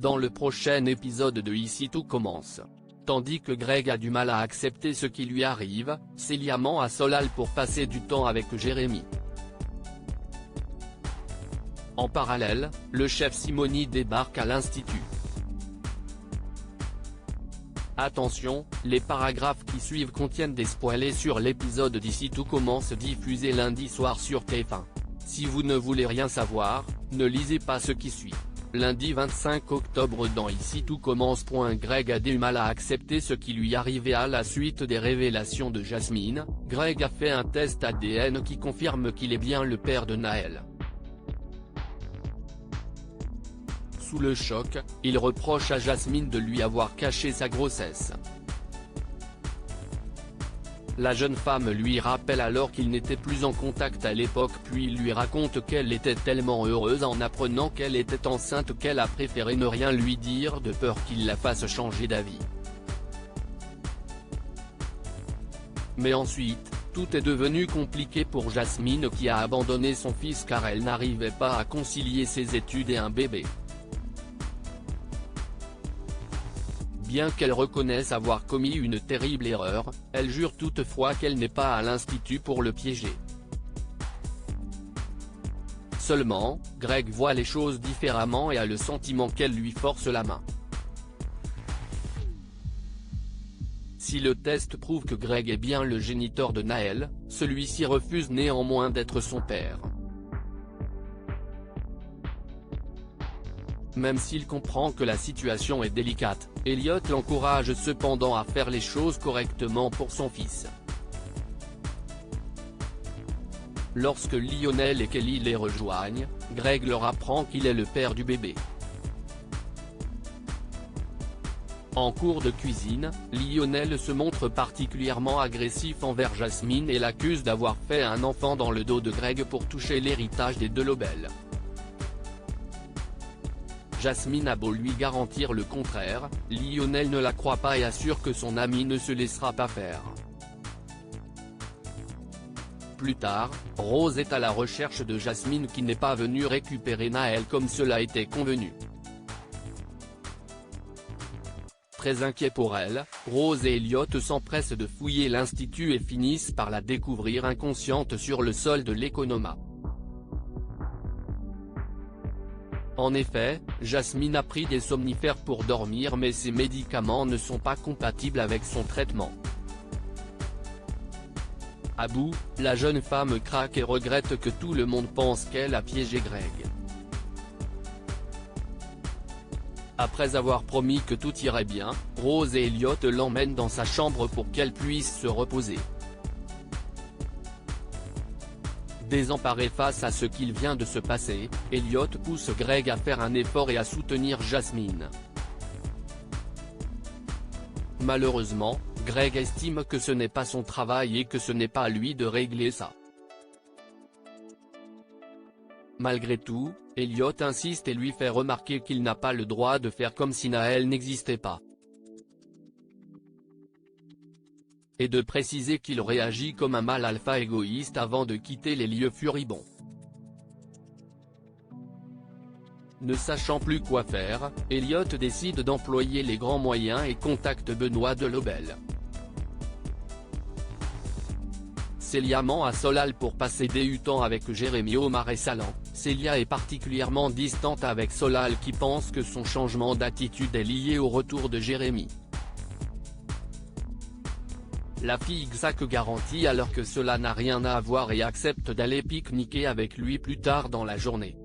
dans le prochain épisode de Ici tout commence. Tandis que Greg a du mal à accepter ce qui lui arrive, Célia ment à Solal pour passer du temps avec Jérémy. En parallèle, le chef Simoni débarque à l'Institut. Attention, les paragraphes qui suivent contiennent des spoilers sur l'épisode d'Ici tout commence diffusé lundi soir sur TF1. Si vous ne voulez rien savoir, ne lisez pas ce qui suit. Lundi 25 octobre dans Ici tout commence. Greg a du mal à accepter ce qui lui arrivait à la suite des révélations de Jasmine. Greg a fait un test ADN qui confirme qu'il est bien le père de Naël. Sous le choc, il reproche à Jasmine de lui avoir caché sa grossesse. La jeune femme lui rappelle alors qu'il n'était plus en contact à l'époque puis il lui raconte qu'elle était tellement heureuse en apprenant qu'elle était enceinte qu'elle a préféré ne rien lui dire de peur qu'il la fasse changer d'avis. Mais ensuite, tout est devenu compliqué pour Jasmine qui a abandonné son fils car elle n'arrivait pas à concilier ses études et un bébé. Bien qu'elle reconnaisse avoir commis une terrible erreur, elle jure toutefois qu'elle n'est pas à l'Institut pour le piéger. Seulement, Greg voit les choses différemment et a le sentiment qu'elle lui force la main. Si le test prouve que Greg est bien le géniteur de Naël, celui-ci refuse néanmoins d'être son père. Même s'il comprend que la situation est délicate, Elliot l'encourage cependant à faire les choses correctement pour son fils. Lorsque Lionel et Kelly les rejoignent, Greg leur apprend qu'il est le père du bébé. En cours de cuisine, Lionel se montre particulièrement agressif envers Jasmine et l'accuse d'avoir fait un enfant dans le dos de Greg pour toucher l'héritage des Delobel. Jasmine a beau lui garantir le contraire, Lionel ne la croit pas et assure que son ami ne se laissera pas faire. Plus tard, Rose est à la recherche de Jasmine qui n'est pas venue récupérer Naël comme cela était convenu. Très inquiet pour elle, Rose et Elliot s'empressent de fouiller l'Institut et finissent par la découvrir inconsciente sur le sol de l'Economa. En effet, Jasmine a pris des somnifères pour dormir mais ces médicaments ne sont pas compatibles avec son traitement. À bout, la jeune femme craque et regrette que tout le monde pense qu'elle a piégé Greg. Après avoir promis que tout irait bien, Rose et Elliot l'emmènent dans sa chambre pour qu'elle puisse se reposer. Désemparé face à ce qu'il vient de se passer, Elliot pousse Greg à faire un effort et à soutenir Jasmine. Malheureusement, Greg estime que ce n'est pas son travail et que ce n'est pas à lui de régler ça. Malgré tout, Elliot insiste et lui fait remarquer qu'il n'a pas le droit de faire comme si Naël n'existait pas. Et de préciser qu'il réagit comme un mâle alpha égoïste avant de quitter les lieux furibonds. Ne sachant plus quoi faire, Elliot décide d'employer les grands moyens et contacte Benoît Delobel. Célia ment à Solal pour passer du temps avec Jérémy, Omar et Salan. Célia est particulièrement distante avec Solal qui pense que son changement d'attitude est lié au retour de Jérémy. La fille Xac garantit alors que cela n'a rien à voir et accepte d'aller pique-niquer avec lui plus tard dans la journée.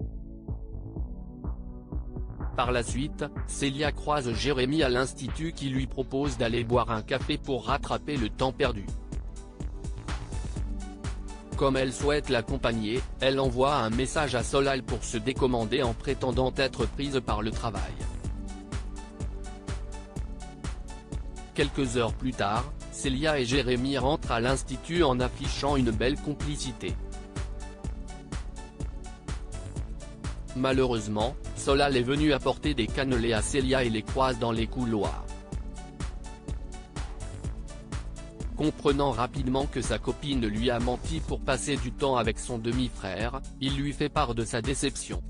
Par la suite, Célia croise Jérémy à l'Institut qui lui propose d'aller boire un café pour rattraper le temps perdu. Comme elle souhaite l'accompagner, elle envoie un message à Solal pour se décommander en prétendant être prise par le travail. Quelques heures plus tard, Célia et Jérémy rentrent à l'Institut en affichant une belle complicité. Malheureusement, Solal est venu apporter des cannelés à Célia et les croise dans les couloirs. Comprenant rapidement que sa copine lui a menti pour passer du temps avec son demi-frère, il lui fait part de sa déception.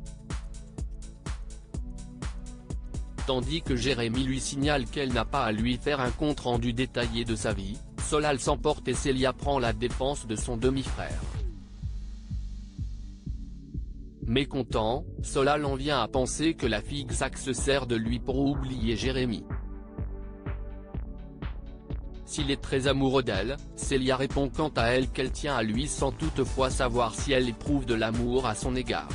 tandis que Jérémy lui signale qu'elle n'a pas à lui faire un compte-rendu détaillé de sa vie. Solal s'emporte et Célia prend la défense de son demi-frère. Mécontent, Solal en vient à penser que la fille Xac se sert de lui pour oublier Jérémy. S'il est très amoureux d'elle, Célia répond quant à elle qu'elle tient à lui sans toutefois savoir si elle éprouve de l'amour à son égard.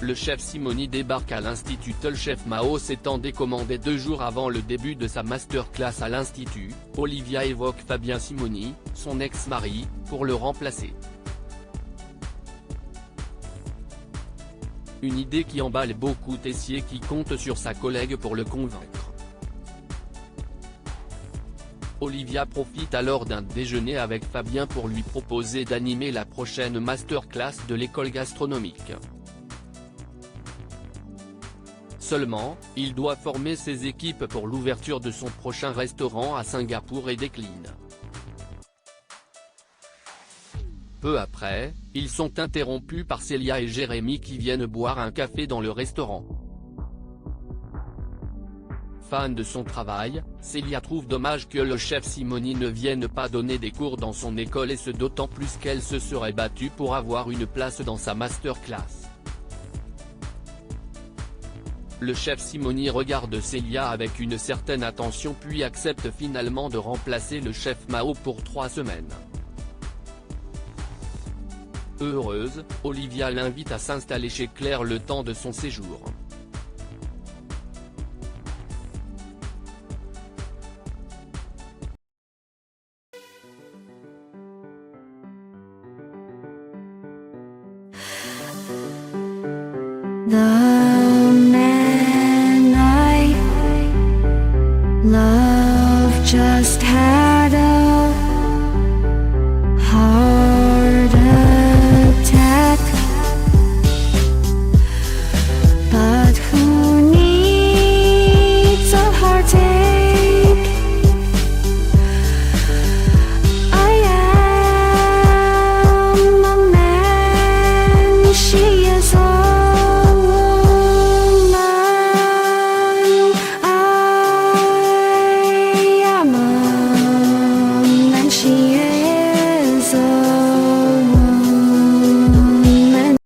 Le chef Simoni débarque à l'Institut. Le chef Mao s'étant décommandé 2 jours avant le début de sa masterclass à l'Institut, Olivia évoque Fabien Simoni, son ex-mari, pour le remplacer. Une idée qui emballe beaucoup Tessier qui compte sur sa collègue pour le convaincre. Olivia profite alors d'un déjeuner avec Fabien pour lui proposer d'animer la prochaine masterclass de l'école gastronomique. Seulement, il doit former ses équipes pour l'ouverture de son prochain restaurant à Singapour et décline. Peu après, ils sont interrompus par Célia et Jérémy qui viennent boire un café dans le restaurant. Fan de son travail, Célia trouve dommage que le chef Simoni ne vienne pas donner des cours dans son école et ce d'autant plus qu'elle se serait battue pour avoir une place dans sa masterclass. Le chef Simoni regarde Célia avec une certaine attention puis accepte finalement de remplacer le chef Mao pour 3 semaines. Heureuse, Olivia l'invite à s'installer chez Claire le temps de son séjour. The man I love just had